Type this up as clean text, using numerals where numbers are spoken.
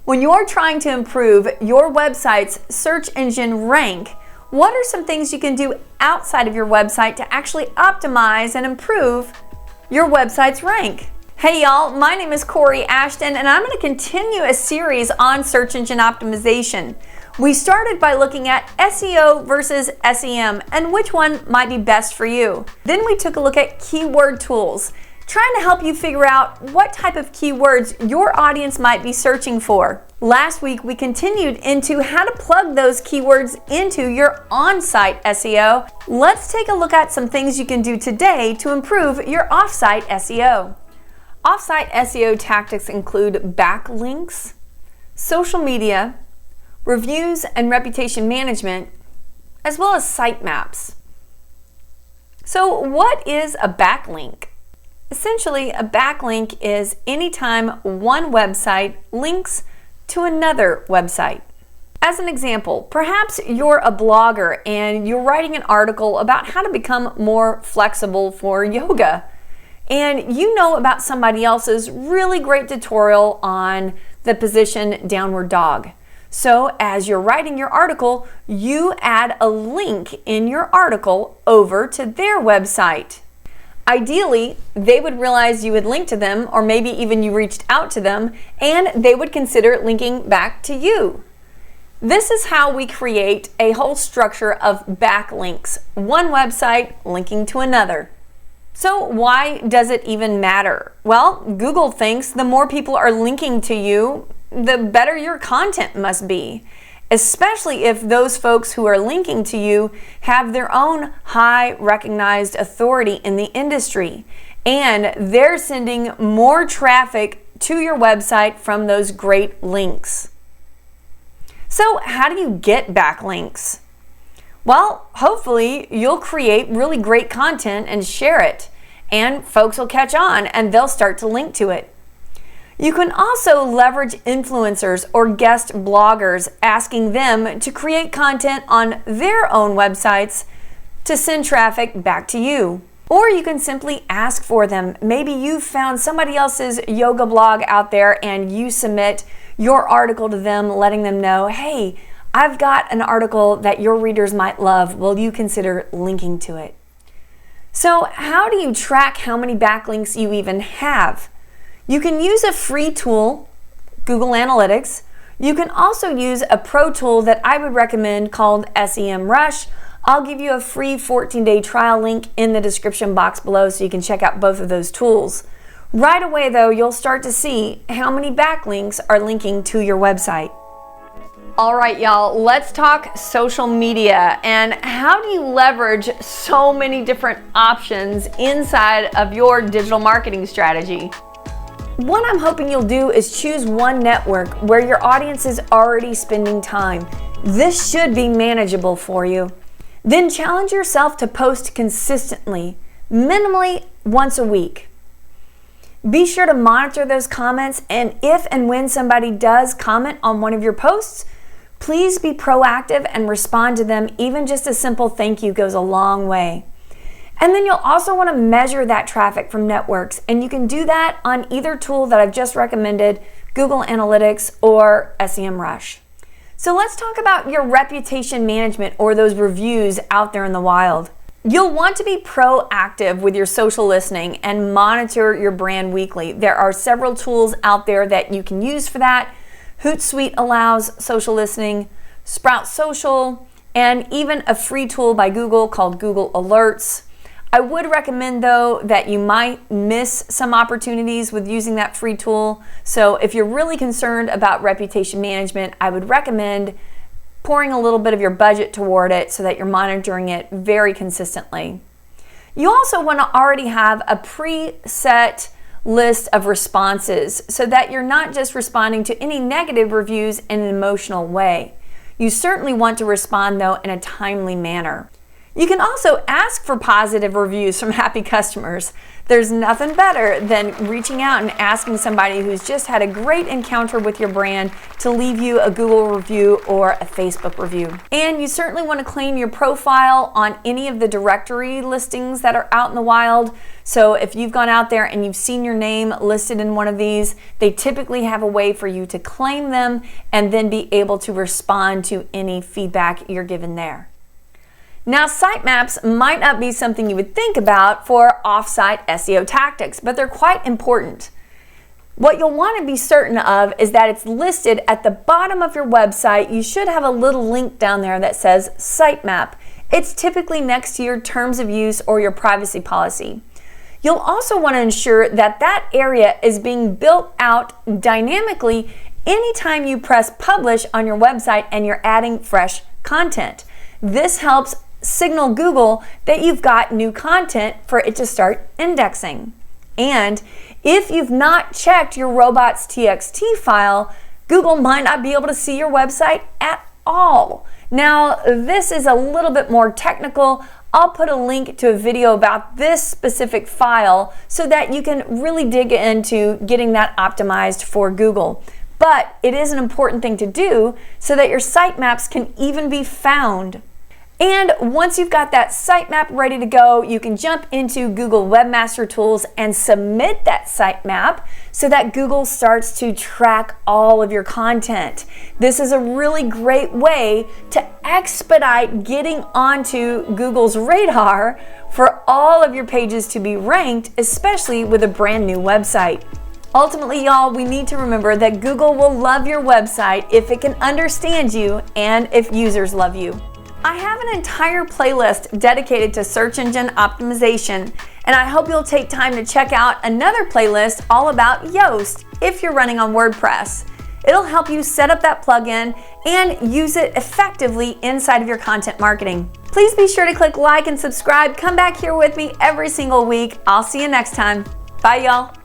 When you're trying to improve your website's search engine rank, what are some things you can do outside of your website to actually optimize and improve your website's rank? Hey y'all, my name is Kori Ashton and I'm going to continue a series on search engine optimization. We started by looking at SEO versus SEM and which one might be best for you. Then we took a look at keyword tools, trying to help you figure out what type of keywords your audience might be searching for. Last week, we continued into how to plug those keywords into your on-site SEO. Let's take a look at some things you can do today to improve your off-site SEO. Off-site SEO tactics include backlinks, social media, reviews and reputation management, as well as sitemaps. So what is a backlink? Essentially, a backlink is anytime one website links to another website. As an example, perhaps you're a blogger and you're writing an article about how to become more flexible for yoga. And you know about somebody else's really great tutorial on the position downward dog. So as you're writing your article, you add a link in your article over to their website. Ideally, they would realize you had linked to them, or maybe even you reached out to them, and they would consider linking back to you. This is how we create a whole structure of backlinks, one website linking to another. So why does it even matter? Well, Google thinks the more people are linking to you, the better your content must be, especially if those folks who are linking to you have their own high recognized authority in the industry, and they're sending more traffic to your website from those great links. So how do you get backlinks? Well, hopefully you'll create really great content and share it, and folks will catch on and they'll start to link to it. You can also leverage influencers or guest bloggers, asking them to create content on their own websites to send traffic back to you. Or you can simply ask for them. Maybe you found somebody else's yoga blog out there and you submit your article to them, letting them know, hey, I've got an article that your readers might love. Will you consider linking to it? So how do you track how many backlinks you even have? You can use a free tool, Google Analytics. You can also use a pro tool that I would recommend called SEMrush. I'll give you a free 14-day trial link in the description box below so you can check out both of those tools. Right away though, you'll start to see how many backlinks are linking to your website. All right, y'all, let's talk social media and how do you leverage so many different options inside of your digital marketing strategy. What I'm hoping you'll do is choose one network where your audience is already spending time. This should be manageable for you. Then challenge yourself to post consistently, minimally once a week. Be sure to monitor those comments, and if and when somebody does comment on one of your posts, please be proactive and respond to them. Even just a simple thank you goes a long way. And then you'll also want to measure that traffic from networks, and you can do that on either tool that I've just recommended, Google Analytics or SEMrush. So let's talk about your reputation management, or those reviews out there in the wild. You'll want to be proactive with your social listening and monitor your brand weekly. There are several tools out there that you can use for that. Hootsuite allows social listening, Sprout Social, and even a free tool by Google called Google Alerts. I would recommend though that you might miss some opportunities with using that free tool. So if you're really concerned about reputation management, I would recommend pouring a little bit of your budget toward it so that you're monitoring it very consistently. You also want to already have a preset list of responses so that you're not just responding to any negative reviews in an emotional way. You certainly want to respond though in a timely manner. You can also ask for positive reviews from happy customers. There's nothing better than reaching out and asking somebody who's just had a great encounter with your brand to leave you a Google review or a Facebook review. And you certainly want to claim your profile on any of the directory listings that are out in the wild. So if you've gone out there and you've seen your name listed in one of these, they typically have a way for you to claim them and then be able to respond to any feedback you're given there. Now, sitemaps might not be something you would think about for OffSite SEO Tactics, but they're quite important. What you'll want to be certain of is that it's listed at the bottom of your website. You should have a little link down there that says sitemap. It's typically next to your terms of use or your privacy policy. You'll also want to ensure that that area is being built out dynamically anytime you press publish on your website and you're adding fresh content. This helps signal Google that you've got new content for it to start indexing. And if you've not checked your robots.txt file, Google might not be able to see your website at all. Now, this is a little bit more technical. I'll put a link to a video about this specific file so that you can really dig into getting that optimized for Google. But it is an important thing to do so that your sitemaps can even be found. And once you've got that sitemap ready to go, you can jump into Google Webmaster Tools and submit that sitemap so that Google starts to track all of your content. This is a really great way to expedite getting onto Google's radar for all of your pages to be ranked, especially with a brand new website. Ultimately, y'all, we need to remember that Google will love your website if it can understand you and if users love you. I have an entire playlist dedicated to search engine optimization, and I hope you'll take time to check out another playlist all about Yoast if you're running on WordPress. It'll help you set up that plugin and use it effectively inside of your content marketing. Please be sure to click like and subscribe. Come back here with me every single week. I'll see you next time. Bye, y'all.